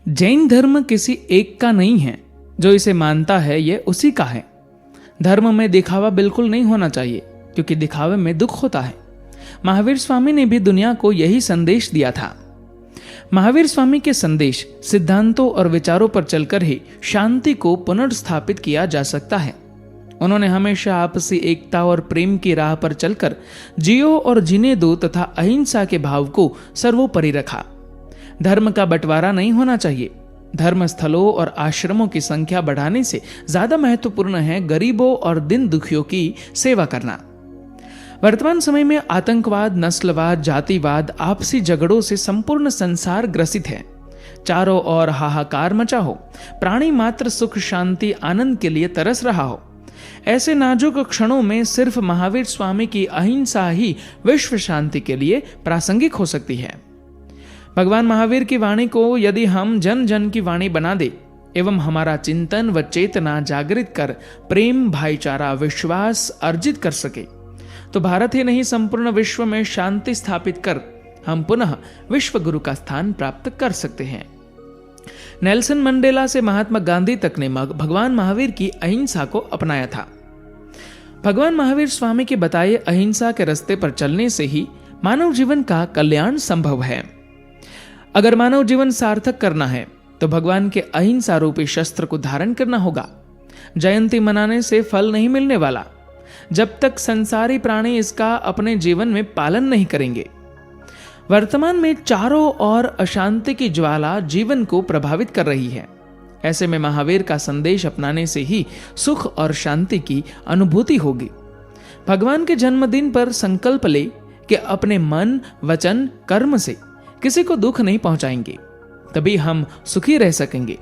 जैन धर्म किसी एक का नहीं है, जो इसे मानता है यह उसी का है। धर्म में दिखावा बिल्कुल नहीं होना चाहिए, क्योंकि दिखावे में दुख होता है। महावीर स्वामी ने भी दुनिया को यही संदेश दिया था। महावीर स्वामी के संदेश, सिद्धांतों और विचारों पर चलकर ही शांति को पुनर्स्थापित किया जा सकता है। उन्होंने हमेशा आपसी एकता और प्रेम की राह पर चलकर जियो और जीने दो तथा अहिंसा के भाव को सर्वोपरि रखा। धर्म का बंटवारा नहीं होना चाहिए। धर्म स्थलों और आश्रमों की संख्या बढ़ाने से ज्यादा महत्वपूर्ण है गरीबों और दिन दुखियों की सेवा करना। वर्तमान समय में आतंकवाद, नस्लवाद, जातिवाद, आपसी झगड़ों से संपूर्ण संसार ग्रसित है। चारों ओर हाहाकार मचा हो, प्राणी मात्र सुख, शांति, आनंद के लिए तरस रहा हो। ऐसे नाजुक क्षणों में सिर्फ महावीर स्वामी की अहिंसा ही विश्व शांति के लिए प्रासंगिक हो सकती है। भगवान महावीर की वाणी को यदि हम जन जन की वाणी बना दे एवं हमारा चिंतन व चेतना जागृत कर प्रेम, भाईचारा, विश्वास अर्जित कर सके, तो भारत ही नहीं संपूर्ण विश्व में शांति स्थापित कर हम पुनः विश्व गुरु का स्थान प्राप्त कर सकते हैं। नेल्सन मंडेला से महात्मा गांधी तक ने भगवान महावीर की अहिंसा को अपनाया था। भगवान महावीर स्वामी के बताए अहिंसा के रास्ते पर चलने से ही मानव जीवन का कल्याण संभव है। अगर मानव जीवन सार्थक करना है तो भगवान के अहिंसा रूपी शस्त्र को धारण करना होगा। जयंती मनाने से फल नहीं मिलने वाला, जब तक संसारी प्राणी इसका अपने जीवन में पालन नहीं करेंगे। वर्तमान में चारों ओर अशांति की ज्वाला जीवन को प्रभावित कर रही है। ऐसे में महावीर का संदेश अपनाने से ही सुख और शांति की अनुभूति होगी। भगवान के जन्मदिन पर संकल्प ले कि अपने मन, वचन, कर्म से किसी को दुख नहीं पहुंचाएंगे, तभी हम सुखी रह सकेंगे।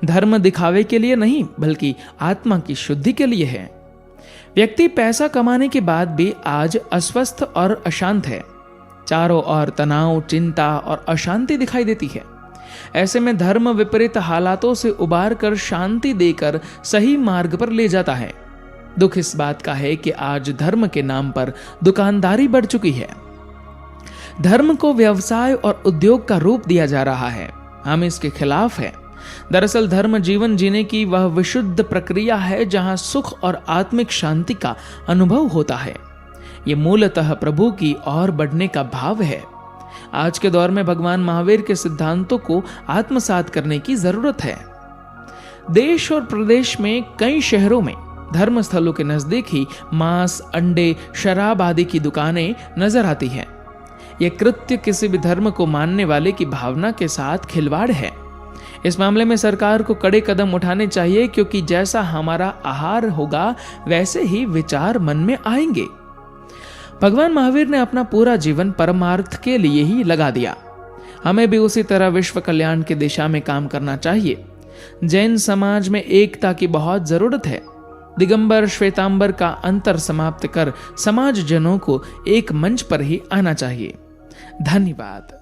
धर्म दिखावे के लिए नहीं, बल्कि आत्मा की शुद्धि के लिए है। व्यक्ति पैसा कमाने के बाद भी आज अस्वस्थ और अशांत है। चारों ओर तनाव, चिंता और अशांति दिखाई देती है। ऐसे में धर्म विपरीत हालातों से उबार कर शांति देकर सही मार्ग पर ले जाता है। दुख इस बात का है कि आज धर्म के नाम पर दुकानदारी बढ़ चुकी है। धर्म को व्यवसाय और उद्योग का रूप दिया जा रहा है। हम इसके खिलाफ हैं। दरअसल धर्म जीवन जीने की वह विशुद्ध प्रक्रिया है जहां सुख और आत्मिक शांति का अनुभव होता है। ये मूलतः प्रभु की ओर बढ़ने का भाव है। आज के दौर में भगवान महावीर के सिद्धांतों को आत्मसात करने की जरूरत है। देश और प्रदेश में कई शहरों में धर्म स्थलों के नजदीक ही मांस, अंडे, शराब आदि की दुकानें नजर आती हैं। यह कृत्य किसी भी धर्म को मानने वाले की भावना के साथ खिलवाड़ है। इस मामले में सरकार को कड़े कदम उठाने चाहिए, क्योंकि जैसा हमारा आहार होगा वैसे ही विचार मन में आएंगे। भगवान महावीर ने अपना पूरा जीवन परमार्थ के लिए ही लगा दिया। हमें भी उसी तरह विश्व कल्याण की दिशा में काम करना चाहिए। जैन समाज में एकता की बहुत जरूरत है। दिगंबर श्वेतांबर का अंतर समाप्त कर समाज जनों को एक मंच पर ही आना चाहिए। धन्यवाद।